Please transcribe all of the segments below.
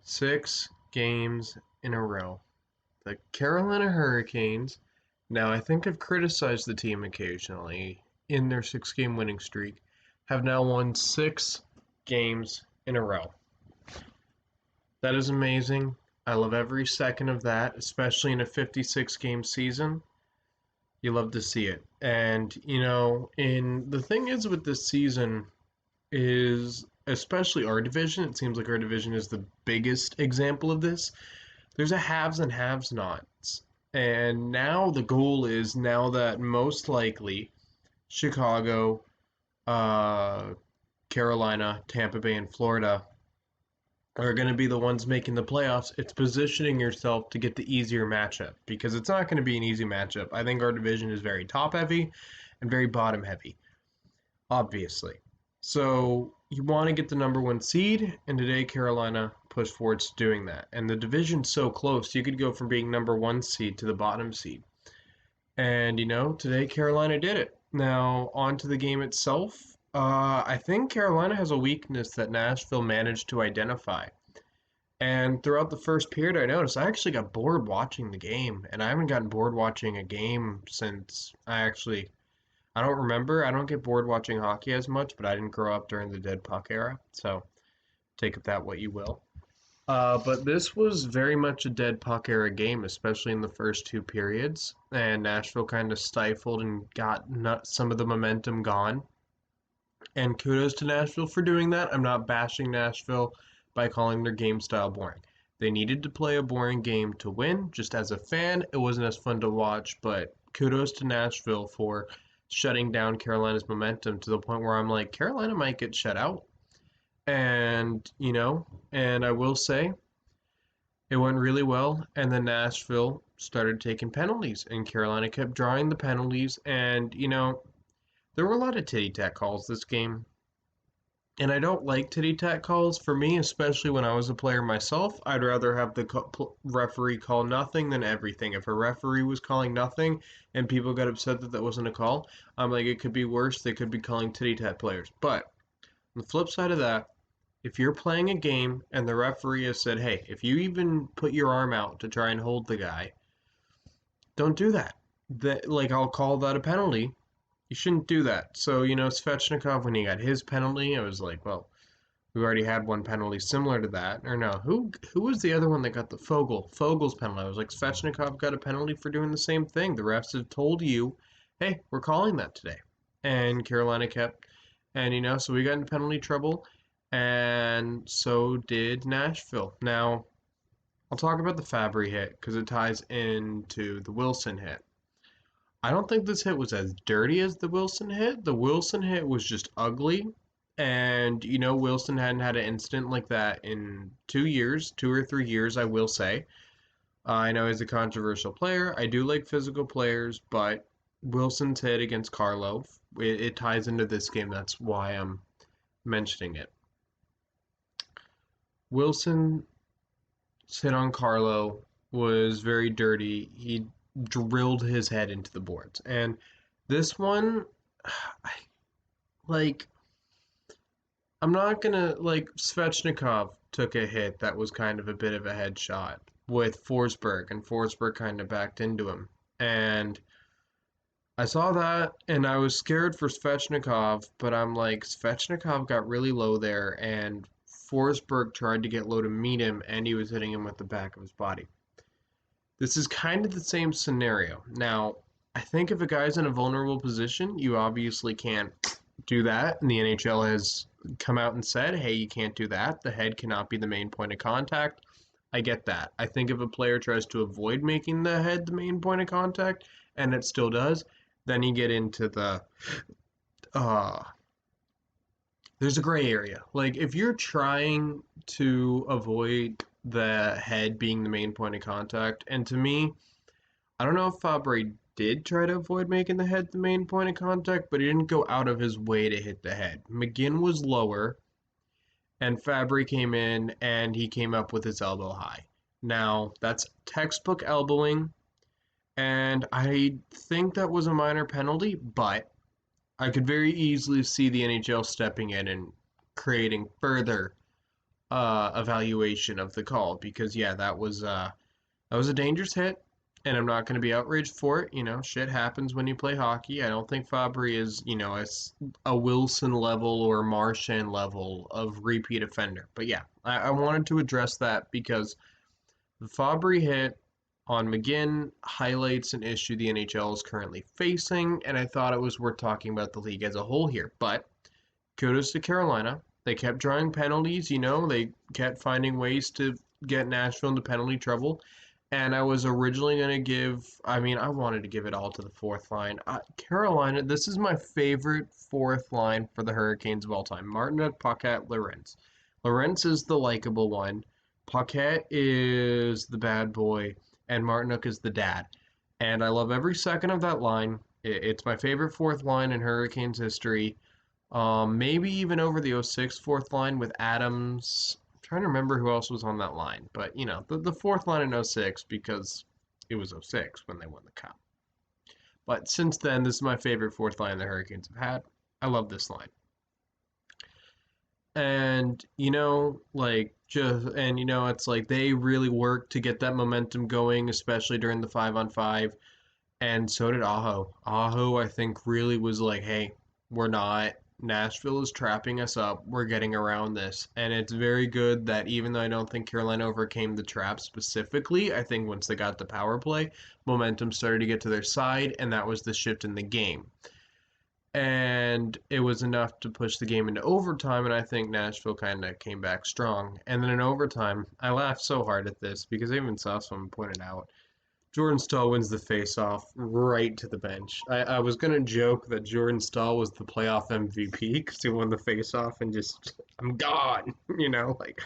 6 games in a row. The Carolina Hurricanes, now I think I've criticized the team occasionally in their 6 game winning streak, have now won 6 games in a row. That is amazing. I love every second of that, especially in a 56 game season. You love to see it. And, in the thing is with this season is especially our division, it seems like our division is the biggest example of this. There's a haves and haves nots. And now the goal is now that most likely Chicago, uh, Carolina, Tampa Bay, and Florida are going to be the ones making the playoffs. It's positioning yourself to get the easier matchup because it's not going to be an easy matchup. I think our division is very top heavy and very bottom heavy, obviously. So you want to get the number 1 seed, and today Carolina pushed forward to doing that. And the division's so close, you could go from being number 1 seed to the bottom seed. And today Carolina did it. Now on to the game itself. I think Carolina has a weakness that Nashville managed to identify. And throughout the first period, I noticed I actually got bored watching the game, and I haven't gotten bored watching a game since I don't remember. I don't get bored watching hockey as much, but I didn't grow up during the dead puck era, so take of that what you will. But this was very much a dead puck era game, especially in the first 2 periods, and Nashville kind of stifled and got some of the momentum gone. And kudos to Nashville for doing that. I'm not bashing Nashville by calling their game style boring. They needed to play a boring game to win. Just as a fan, it wasn't as fun to watch, but kudos to Nashville for shutting down Carolina's momentum to the point where I'm like, Carolina might get shut out. And I will say it went really well. And then Nashville started taking penalties, and Carolina kept drawing the penalties. And, there were a lot of titty tat calls this game. And I don't like titty tat calls. For me, especially when I was a player myself, I'd rather have the referee call nothing than everything. If a referee was calling nothing and people got upset that that wasn't a call, I'm like, it could be worse. They could be calling titty tat players. But on the flip side of that, if you're playing a game and the referee has said, hey, if you even put your arm out to try and hold the guy, don't do that. I'll call that a penalty. You shouldn't do that. So, Svechnikov, when he got his penalty, I was like, well, we already had one penalty similar to that. Or no, who was the other one that got the Fogel's penalty? I was like, Svechnikov got a penalty for doing the same thing. The refs have told you, hey, we're calling that today. And Carolina kept, and so we got into penalty trouble, and so did Nashville. Now, I'll talk about the Fabry hit because it ties into the Wilson hit. I don't think this hit was as dirty as the Wilson hit. The Wilson hit was just ugly. And, Wilson hadn't had an incident like that in 2 years, 2 or 3 years, I will say. I know he's a controversial player. I do like physical players, but Wilson's hit against Carlo, it ties into this game. That's why I'm mentioning it. Wilson's hit on Carlo was very dirty. He drilled his head into the boards. And this one, like, I'm not gonna Svechnikov took a hit that was kind of a bit of a headshot with Forsberg, and Forsberg kind of backed into him. And I saw that, and I was scared for Svechnikov, but I'm like, Svechnikov got really low there, and Forsberg tried to get low to meet him, and he was hitting him with the back of his body. This is kind of the same scenario. Now, I think if a guy's in a vulnerable position, you obviously can't do that. And the NHL has come out and said, hey, you can't do that. The head cannot be the main point of contact. I get that. I think if a player tries to avoid making the head the main point of contact, and it still does, then you get into uh, there's a gray area. Like, if you're trying to avoid the head being the main point of contact, and to me, I don't know if Fabre did try to avoid making the head the main point of contact, but he didn't go out of his way to hit the head. McGinn was lower, and Fabre came in, and he came up with his elbow high. Now, that's textbook elbowing, and I think that was a minor penalty, but I could very easily see the NHL stepping in and creating further evaluation of the call because yeah, that was a dangerous hit, and I'm not going to be outraged for it. You know, shit happens when you play hockey. I don't think Fabry is, you know, a Wilson level or Marchand level of repeat offender. But yeah, I wanted to address that because the Fabry hit on McGinn highlights an issue the NHL is currently facing, and I thought it was worth talking about the league as a whole here. But kudos to Carolina. They kept drawing penalties, you know, they kept finding ways to get Nashville into penalty trouble. And I was originally going to I wanted to give it all to the fourth line. Carolina, this is my favorite fourth line for the Hurricanes of all time. Martinet, Paquette, Lorentz. Lorentz is the likable one. Paquette is the bad boy. And Martinook is the dad. And I love every second of that line. It's my favorite fourth line in Hurricanes history. Maybe even over the '06 fourth line with Adams. I'm trying to remember who else was on that line, but you know, the fourth line in '06 because it was '06 when they won the cup. But since then, this is my favorite fourth line the Hurricanes have had. I love this line. And you know, it's like they really worked to get that momentum going, especially during the 5-on-5. And so did Aho. Aho, I think, really was like, hey, we're not. Nashville is trapping us up. We're getting around this. And it's very good that even though I don't think Carolina overcame the trap specifically, I think once they got the power play, momentum started to get to their side, and that was the shift in the game. And it was enough to push the game into overtime, and I think Nashville kind of came back strong. And then in overtime, I laughed so hard at this because I even saw someone point it out. Jordan Staal wins the faceoff right to the bench. I was gonna joke that Jordan Staal was the playoff MVP because he won the faceoff and just I'm gone, you know, like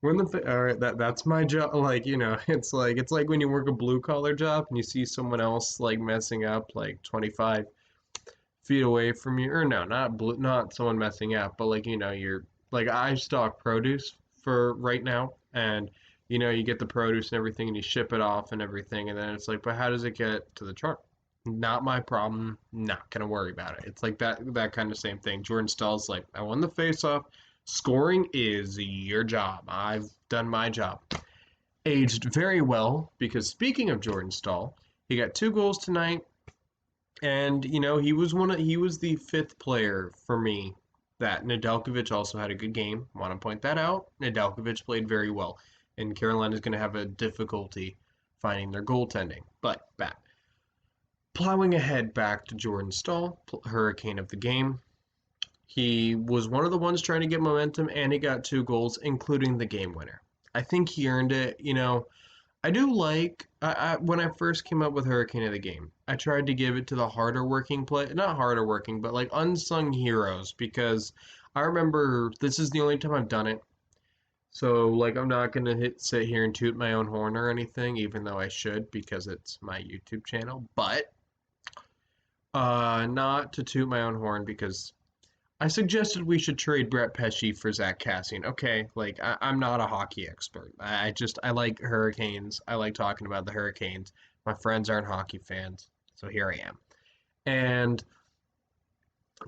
all right, that's my job. Like you know, it's like when you work a blue collar job and you see someone else like messing up like 25 feet away from you, or no, not someone messing up, but like you know, you're like I stock produce for right now, and you know, you get the produce and everything, and you ship it off and everything, and then it's like, but how does it get to the truck? Not my problem. Not gonna worry about it. It's like that kind of same thing. Jordan Stahl's like, I won the faceoff. Scoring is your job. I've done my job. Aged very well because speaking of Jordan Stahl, he got 2 goals tonight. And you know, he was the fifth player for me that Nedeljkovic also had a good game. Want to point that out. Nedeljkovic played very well, and Carolina's going to have a difficulty finding their goaltending. But back, plowing ahead back to Jordan Staal, Hurricane of the game. He was one of the ones trying to get momentum, and he got 2 goals, including the game winner. I think he earned it. You know, I do like when I first came up with Hurricane of the Game, I tried to give it to the harder working play, not harder working, but like unsung heroes because I remember this is the only time I've done it. So like I'm not gonna sit here and toot my own horn or anything, even though I should because it's my YouTube channel. But not to toot my own horn because I suggested we should trade Brett Pesci for Zach Cassian. Okay, like I'm not a hockey expert. I like Hurricanes. I like talking about the Hurricanes. My friends aren't hockey fans, so here I am. And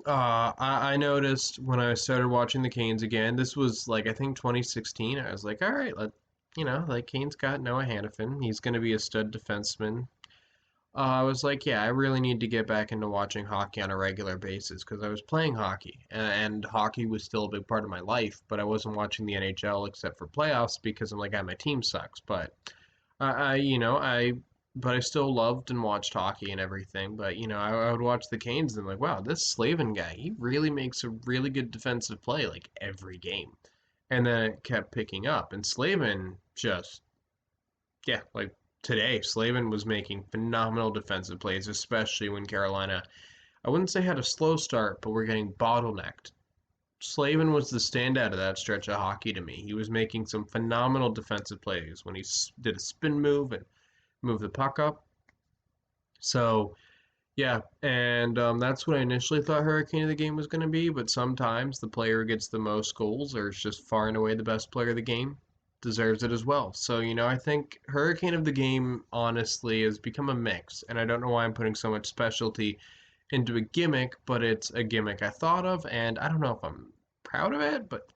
I noticed when I started watching the Canes again. This was like I think 2016. I was like, all right, you know, like Canes got Noah Hannafin. He's going to be a stud defenseman. I was like, yeah, I really need to get back into watching hockey on a regular basis because I was playing hockey and hockey was still a big part of my life, but I wasn't watching the NHL except for playoffs because I'm like, my team sucks. But you know, but I still loved and watched hockey and everything. But you know, I would watch the Canes and I'm like, wow, this Slavin guy, he really makes a really good defensive play like every game. And then it kept picking up, and Slavin just yeah, like today, Slavin was making phenomenal defensive plays, especially when Carolina, I wouldn't say had a slow start, but we're getting bottlenecked. Slavin was the standout of that stretch of hockey to me. He was making some phenomenal defensive plays when he did a spin move and moved the puck up. So, yeah, and that's what I initially thought Hurricane of the game was going to be, but sometimes the player who gets the most goals or is just far and away the best player of the game deserves it as well. So, you know, I think Hurricane of the game honestly has become a mix, and I don't know why I'm putting so much specialty into a gimmick, but it's a gimmick I thought of, and I don't know if I'm proud of it, but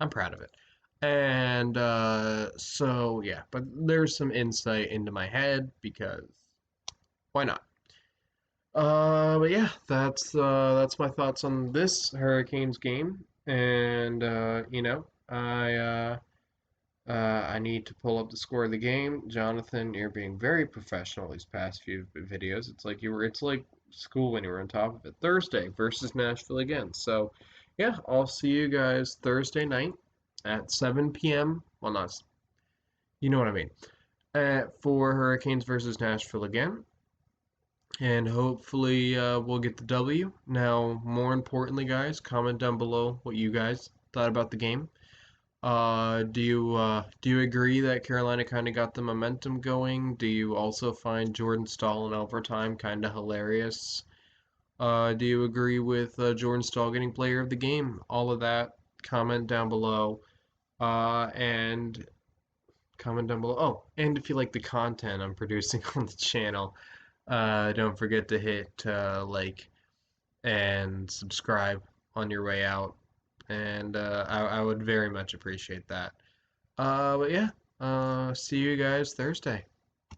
I'm proud of it. And so yeah, but there's some insight into my head because why not? But yeah, that's my thoughts on this Hurricanes game, and I need to pull up the score of the game. Jonathan, you're being very professional these past few videos. It's like school when you were on top of it. Thursday versus Nashville again. So, yeah, I'll see you guys Thursday night at 7 p.m. Well, not, you know what I mean. For Hurricanes versus Nashville again. And hopefully we'll get the W. Now, more importantly, guys, comment down below what you guys thought about the game. Do you agree that Carolina kind of got the momentum going? Do you also find Jordan Staal in overtime kind of hilarious? Do you agree with Jordan Staal getting player of the game? All of that, comment down below. And comment down below. Oh, and if you like the content I'm producing on the channel, don't forget to hit like and subscribe on your way out. And I would very much appreciate that. But yeah, see you guys Thursday.